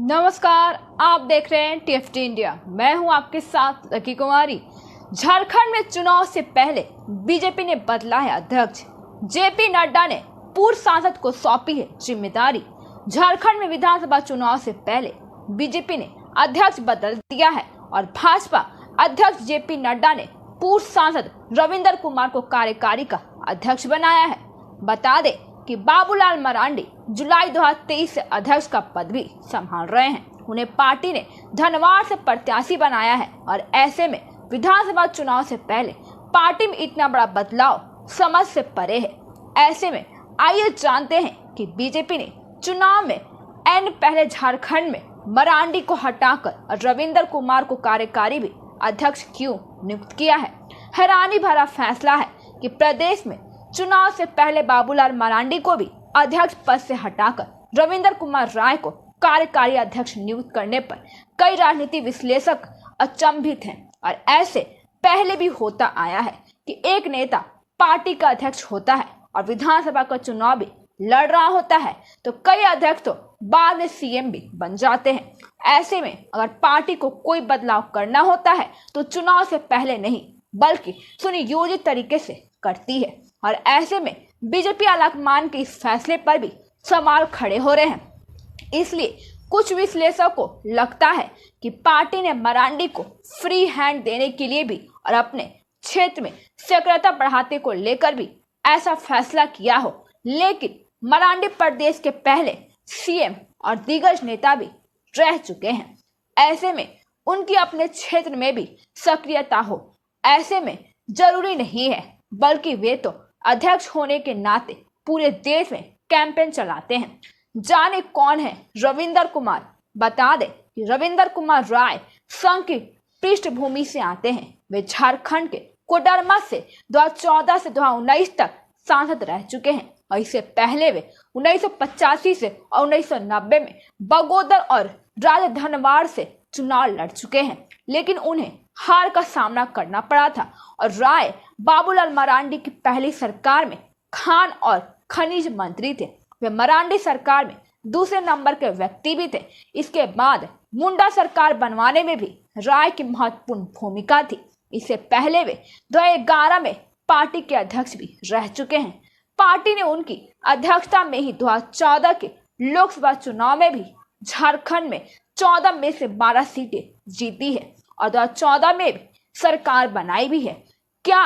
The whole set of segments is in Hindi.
नमस्कार, आप देख रहे हैं टीएफटी इंडिया। मैं हूं आपके साथ लकी कुमारी। झारखंड में चुनाव से पहले बीजेपी ने बदला है अध्यक्ष। जेपी नड्डा ने पूर्व सांसद को सौंपी है जिम्मेदारी। झारखंड में विधानसभा चुनाव से पहले बीजेपी ने अध्यक्ष बदल दिया है और भाजपा अध्यक्ष जेपी नड्डा ने पूर्व सांसद रविंदर कुमार को कार्यकारी का अध्यक्ष बनाया है। बता दें कि बाबूलाल मरांडी जुलाई 2023 से अध्यक्ष का पद भी संभाल रहे हैं। उन्हें पार्टी ने धनवार से प्रत्याशी बनाया है और ऐसे में विधानसभा चुनाव से पहले पार्टी में इतना बड़ा बदलाव समझ से परे है। ऐसे में आइए जानते हैं कि बीजेपी ने चुनाव में पहले झारखंड में मरांडी को हटाकर रविंदर कुमार को कार्यकारी भी अध्यक्ष क्यों नियुक्त किया है। हैरानी भरा फैसला है कि प्रदेश में चुनाव से पहले बाबूलाल मरांडी को भी अध्यक्ष पद से हटाकर रविंदर कुमार राय को कार्यकारी अध्यक्ष नियुक्त करने पर कई राजनीति विश्लेषक अचंभित हैं। और ऐसे पहले भी होता आया है कि एक नेता पार्टी का अध्यक्ष होता है और विधानसभा का चुनाव भी लड़ रहा होता है तो कई अध्यक्ष तो बाद में सीएम भी बन जाते हैं। ऐसे में अगर पार्टी को कोई बदलाव करना होता है तो चुनाव से पहले नहीं बल्कि सुनियोजित तरीके से करती है। और ऐसे में बीजेपी आलाकमान के इस फैसले पर भी सवाल खड़े हो रहे हैं। इसलिए कुछ विश्लेषकों को लगता है कि पार्टी ने मरांडी को फ्री हैंड देने के लिए भी और अपने क्षेत्र में सक्रियता बढ़ाने को लेकर भी ऐसा फैसला किया हो। लेकिन मरांडी प्रदेश के पहले सीएम और दिग्गज नेता भी रह चुके हैं। ऐसे में उनकी अपने क्षेत्र में भी सक्रियता हो ऐसे में जरूरी नहीं है, बल्कि वे तो अध्यक्ष होने के नाते पूरे देश में कैंपेन चलाते हैं। जाने कौन है रविंदर कुमार। बता दें कि रविंदर कुमार राय संघ की पृष्ठभूमि से आते हैं। वे झारखंड के कोडरमा से 2014 से 2019 तक सांसद रह चुके हैं और इससे पहले वे 1985 से और 1990 में बगोदर और राजधनवार से चुनाव लड़ चुके हैं, लेकिन उन्हें हार का सामना करना पड़ा था। और राय बाबूलाल मरांडी की पहली सरकार में खान और खनिज मंत्री थे। वे मरांडी सरकार में दूसरे नंबर के व्यक्ति भी थे। इसके बाद मुंडा सरकार बनवाने में भी राय की महत्वपूर्ण भूमिका थी। इससे पहले वे 2011 में पार्टी के अध्यक्ष भी रह चुके हैं। पार्टी ने उनकी अध्यक्षता में ही 2014 के लोकसभा चुनाव में भी झारखंड में 14 में से 12 सीटें जीती है और 2014 में भी सरकार बनाई भी है। क्या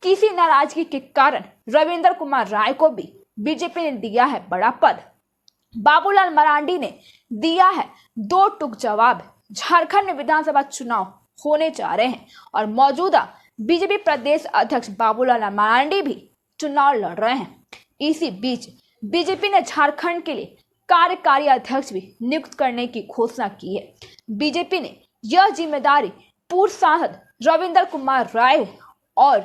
किसी नाराजगी के कारण रविंदर कुमार राय को भी बीजेपी ने दिया है बड़ा पद? बाबूलाल मरांडी ने दिया है दो टूक जवाब। झारखंड में विधानसभा चुनाव होने जा रहे हैं और मौजूदा बीजेपी प्रदेश अध्यक्ष बाबूलाल मरांडी भी चुनाव लड़ रहे हैं। इसी बीच बीजेपी ने झारखंड के लिए कार्यकारी अध्यक्ष भी नियुक्त करने की घोषणा की है। बीजेपी ने यह जिम्मेदारी पूर्व सांसद रविंदर कुमार राय और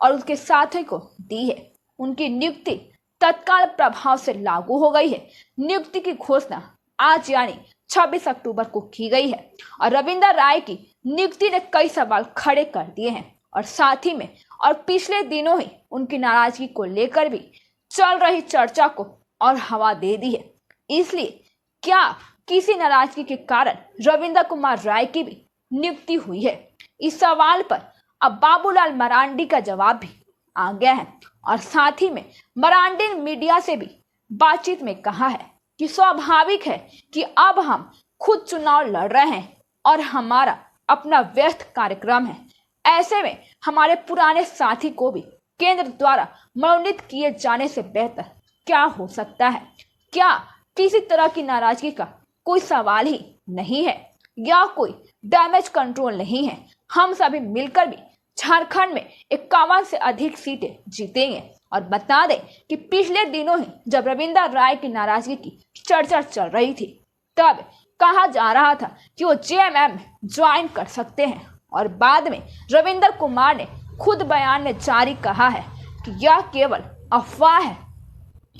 उसके साथियों को दी है। उनकी नियुक्ति तत्काल प्रभाव से लागू हो गई है। नियुक्ति की घोषणा आज यानी 26 अक्टूबर को की गई है और रविंदर राय की नियुक्ति ने कई सवाल खड़े कर दिए हैं और साथ ही में और पिछले दिनों ही उनकी नाराजगी को लेकर भी चल रही चर्चा को और हवा दे दी है। इसलिए क्या किसी नाराजगी के कारण रविंदर कुमार राय की भी नियुक्ति हुई है? इस सवाल पर अब बाबूलाल मरांडी का जवाब भी आ गया है और साथ ही में मरांडी ने मीडिया से भी बातचीत में कहा है कि स्वाभाविक है कि अब हम खुद चुनाव लड़ रहे हैं और हमारा अपना व्यस्त कार्यक्रम है। ऐसे में हमारे पुराने साथी को भी केंद्र द्वारा मनोनीत किए जाने से बेहतर क्या हो सकता है? क्या किसी तरह की नाराजगी का कोई सवाल ही नहीं है या कोई डैमेज कंट्रोल नहीं है। हम सभी मिलकर भी झारखंड में 51 से अधिक सीटें जीतेंगे। और बता दें कि पिछले दिनों ही जब रविंदर राय की नाराजगी की चर्चा चल रही थी तब कहा जा रहा था कि वो जेएमएम ज्वाइन कर सकते हैं और बाद में रविंदर कुमार ने खुद बयान में जारी कहा है कि यह केवल अफवाह है।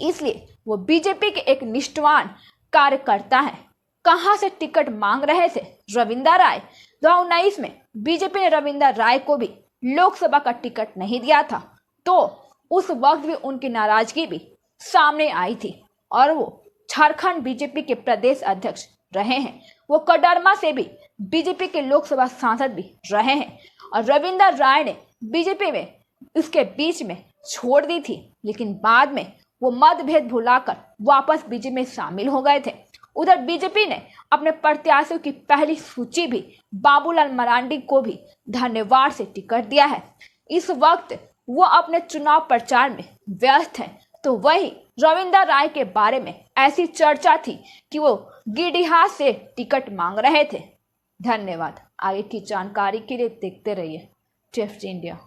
इसलिए वो बीजेपी के एक निष्ठावान कार्यकर्ता हैं। कहां से टिकट मांग रहे थे रविंदर राय? 2019 में बीजेपी ने रविंदर राय को भी लोकसभा का टिकट नहीं दिया था तो उस वक्त भी उनकी नाराजगी भी सामने आई थी और वो झारखंड बीजेपी के प्रदेश अध्यक्ष रहे हैं। वो कोडरमा से भी बीजेपी के लोकसभा सांसद भी रहे हैं और रविंदर राय ने बीजेपी में उसके बीच में छोड़ दी थी, लेकिन बाद में वो मतभेद भुलाकर वापस बीजेपी में शामिल हो गए थे। उधर बीजेपी ने अपने प्रत्याशियों की पहली सूची भी बाबूलाल मरांडी को भी धन्यवाद से टिकट दिया है। इस वक्त वो अपने चुनाव प्रचार में व्यस्त हैं। तो वही रविंदर राय के बारे में ऐसी चर्चा थी कि वो गिडिहा से टिकट मांग रहे थे। धन्यवाद। आगे की जानकारी के लिए देखते रहिए टिफ्ट इंडिया।